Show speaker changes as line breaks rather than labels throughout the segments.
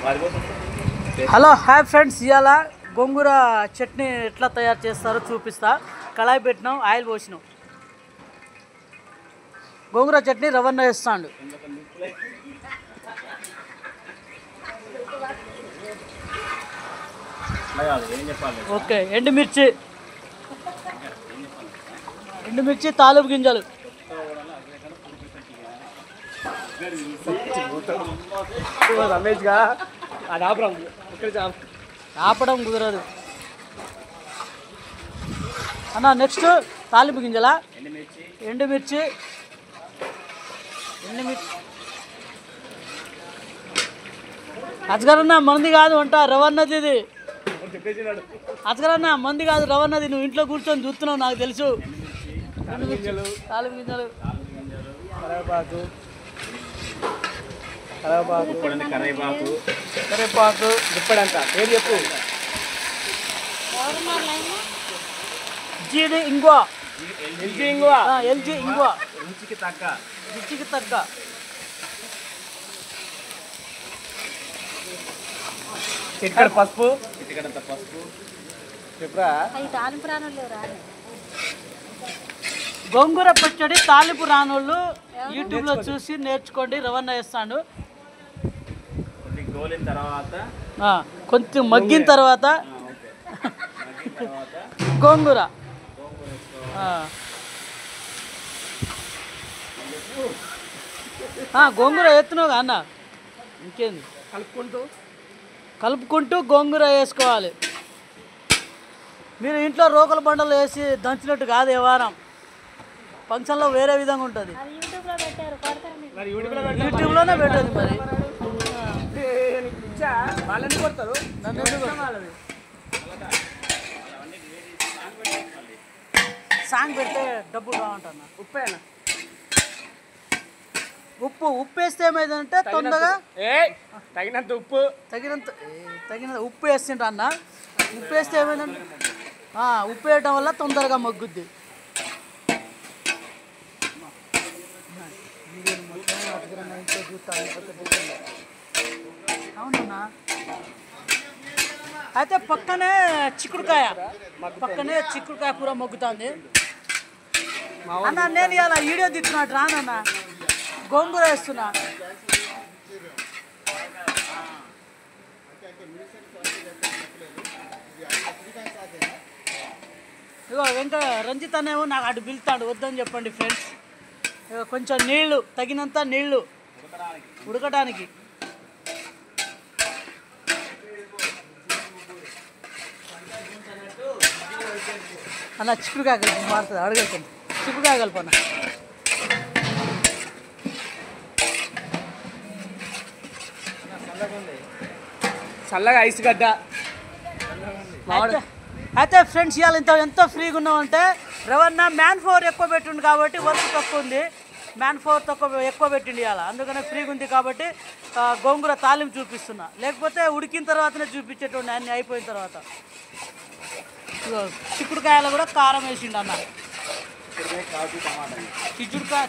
Hello hi friends, ఇవాళ గోంగూర చట్నీ ఎట్లా తయారు చేస్తారో చూపిస్తా. కళాయి పెట్టినాం, ఆయిల్ పోసినాం. గోంగూర చట్నీ రవణ వేస్తాడు. ఓకే, ఎండుమిర్చి, తాలింపు గింజలు,
రమేష్గా అది
ఆపడం కుదరదు అన్న. నెక్స్ట్ తాలింపు గింజల, ఎండుమిర్చి, అజ్గరన్న మంది కాదు అంట, రవన్నది ఇది. అజ్గరన్న మంది కాదు, రవన్నది. నువ్వు ఇంట్లో కూర్చొని చూస్తున్నావు, నాకు తెలుసు. తాలింపు గింజలు, కరివేపాకు
ఇప్పుడంతా పేరు చెప్పు.
జీడి ఇంగువ,
ఎల్జీ ఇంగువ,
రుచికి తగ్గ
చిటికెడ పసుపు చెప్పురా.
గోంగూర పచ్చడి తాలింపు రానోళ్ళు యూట్యూబ్లో చూసి నేర్చుకోండి. రవణ వేస్తాడు. కొంచెం మగ్గిన తర్వాత గోంగూర, గోంగూర ఎత్తున్నావు అన్న. ఇంకేంది, కలుపుకుంటూ గోంగూర వేసుకోవాలి. మీరు ఇంట్లో రోకల బండలు వేసి దంచినట్టు కాదు. ఏ వారం ఫంక్షన్లో వేరే విధంగా ఉంటుంది. యూట్యూబ్లోనే పెట్టదు. మరి
వాళ్ళని కొడతారు.
సాంగ్ పెడితే డబ్బులు బాగుంటున్నా. ఉప్పు వేస్తే ఏమైందంటే తొందరగా
తగినంత
ఉప్పు వేస్తుంటా అన్న. ఉప్పు వేస్తే ఏమైందంటే ఉప్పు వేయటం వల్ల తొందరగా మగ్గుద్ది. అవునన్నా. అయితే పక్కనే చిక్కుడుకాయ కూర మొగ్గుతుంది అన్న. నేను ఇలా వీడియో తీస్తున్నట్టు రానన్నా, గోంగూర వేస్తున్నా. ఇగో రంజిత్ అనేమో నాకు అటు పిలుస్తాడు, వద్దని చెప్పండి ఫ్రెండ్స్. కొంచెం నీళ్లు, తగినంత నీళ్లు ఉడకడానికి. అన్న చిక్కుడుకాయ కలిపి మారుతుంది, అడగలుగుతుంది. చిక్కుడుకాయ కలపన్న.
చల్లగా ఐస్ గడ్డ.
అయితే ఫ్రెండ్స్, ఇవాళ ఎంతో ఫ్రీగా ఉన్నామంటే రవణ మ్యాన్ పవర్ ఎక్కువ పెట్టిండు కాబట్టి వర్క్ తక్కువ ఉంది. మ్యాన్ పవర్ ఎక్కువ పెట్టిండు ఇవాళ, అందుకనే ఫ్రీగా ఉంది కాబట్టి గోంగూర తాలింపు చూపిస్తున్నా. లేకపోతే ఉడికిన తర్వాతనే చూపించేటోండి అన్నీ అయిపోయిన తర్వాత. చిక్కుడుకాయలు కూడా కారం వేసిండు అన్న.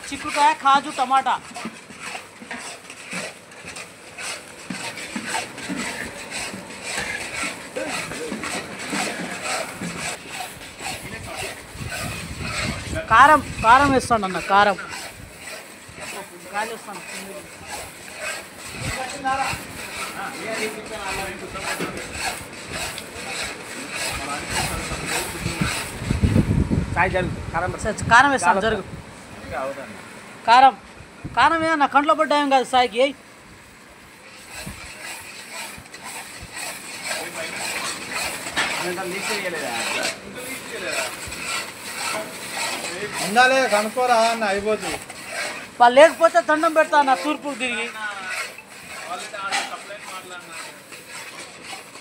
చిక్కుడుకాయ, కాజు, టమాటా. కారం వేస్తాను అన్న. కారం వేస్తాను. కారం వేస్తాను, జరుగు. కారం ఏ నా కంట్లో పడ్డాయం కాదు సాయికి.
ఉండాలి కనుక్కోరా అన్న, అయిపోతుంది.
వాళ్ళు లేకపోతే దండం పెడతా అన్న, తూర్పుకు తిరిగి.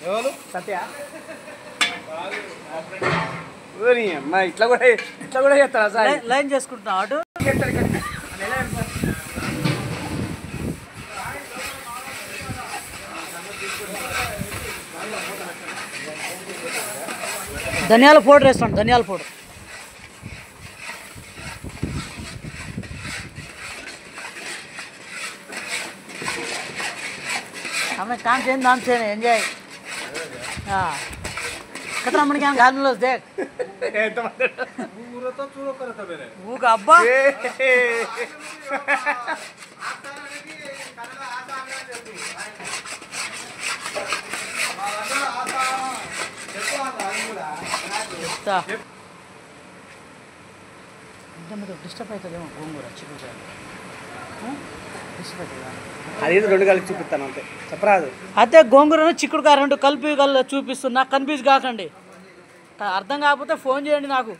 ఎవరు సత్య ఇట్లా కూడా చేస్తారా సార్?
లైన్ చేసుకుంటున్నా అటు. ధనియాల పౌడర్ వేస్తాను, ధనియాల పౌడర్. हमें काम से नाम से एंजॉय हाँ खतरा मन क्या घाल मिलो देख वो का अब्बा డిస్టర్బ్ అవుతుందేమో గోంగూర చిక్కుడుకాయ డిస్టర్బ్ అవుతుందా
అది రెండు కలిపి చూపిస్తాను అంతే చెప్పరాదు.
అదే గోంగూరను చిక్కుడుకాయ రెండు కలిపి చూపిస్తున్నా కన్ఫ్యూజ్ కాకండి. అర్థం కాకపోతే ఫోన్ చేయండి నాకు.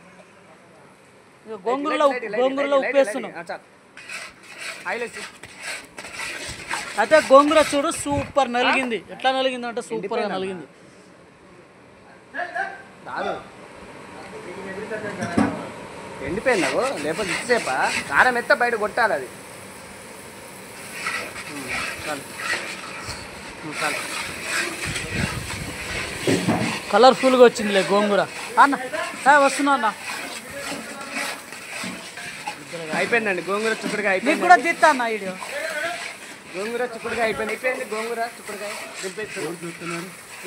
గోంగూరలో ఉప్పు వేస్తున్నాం. అయితే గోంగూర చూడు సూపర్ నలిగింది. ఎట్లా నలిగింది అంటే సూపర్గా నలిగింది.
ఎండిపోయింది నాకు లేకపోతే ఇచ్చేపా కారం ఎత్త బయట కొట్టాలి అది.
కలర్ఫుల్గా వచ్చిందిలే గోంగూర. అన్న వస్తున్నా అన్న.
అయిపోయిందండి గోంగూర చిక్కుడుగా
నీకు
అయిపోయింది.
కూడా తీస్తా అన్న వీడియో.
గోంగూర చిక్కుడుగా అయిపోయింది గోంగూర చిక్కుడుగా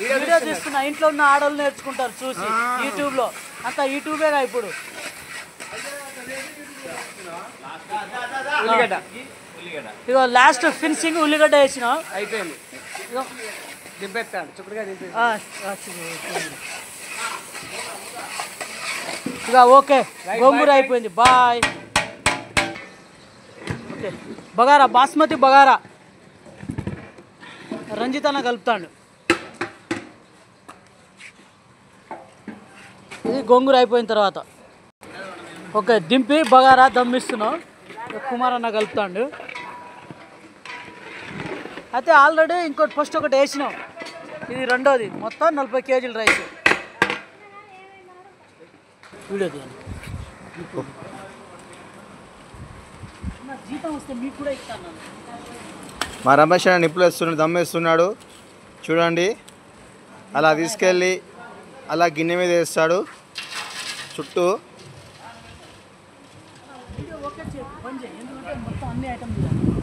వీడియో తీస్తున్నా. ఇంట్లో ఉన్న ఆడవాళ్ళు నేర్చుకుంటారు చూసి యూట్యూబ్లో. అంతా యూట్యూబేగా ఇప్పుడు.
ఉల్లిగడ్డ
ఇగో లాస్ట్ ఫినిషింగ్ ఉల్లిగడ్డ వేసినాం.
అయిపోయింది. దింపేస్తాను చిక్కుడుగా దింపేసి
ఇక ఓకే గోంగూర అయిపోయింది. బాయ్. ఓకే బగారా బాస్మతి బగారా రంజితన్న కలుపుతాడు. ఇది గోంగూర అయిపోయిన తర్వాత ఓకే దింపి బగారా దమ్మిస్తున్నాం. కుమార్ అన్న కలుపుతాడు. అయితే ఆల్రెడీ ఇంకోటి ఫస్ట్ ఒకటి వేసినాం. ఇది రెండోది. మొత్తం 40 కేజీల రైస్. వీడియో తీయండి. జీతం వస్తే మీకు కూడా ఇస్తాను.
మా రమేష్ అన్న నిప్పులు వేస్తున్నాడు, దమ్మేస్తున్నాడు చూడండి. అలా తీసుకెళ్ళి అలా గిన్నె మీద వేస్తాడు చుట్టూ.
ఓకే పని చేయి. ఎందుకంటే మొత్తం అన్ని ఐటమ్స్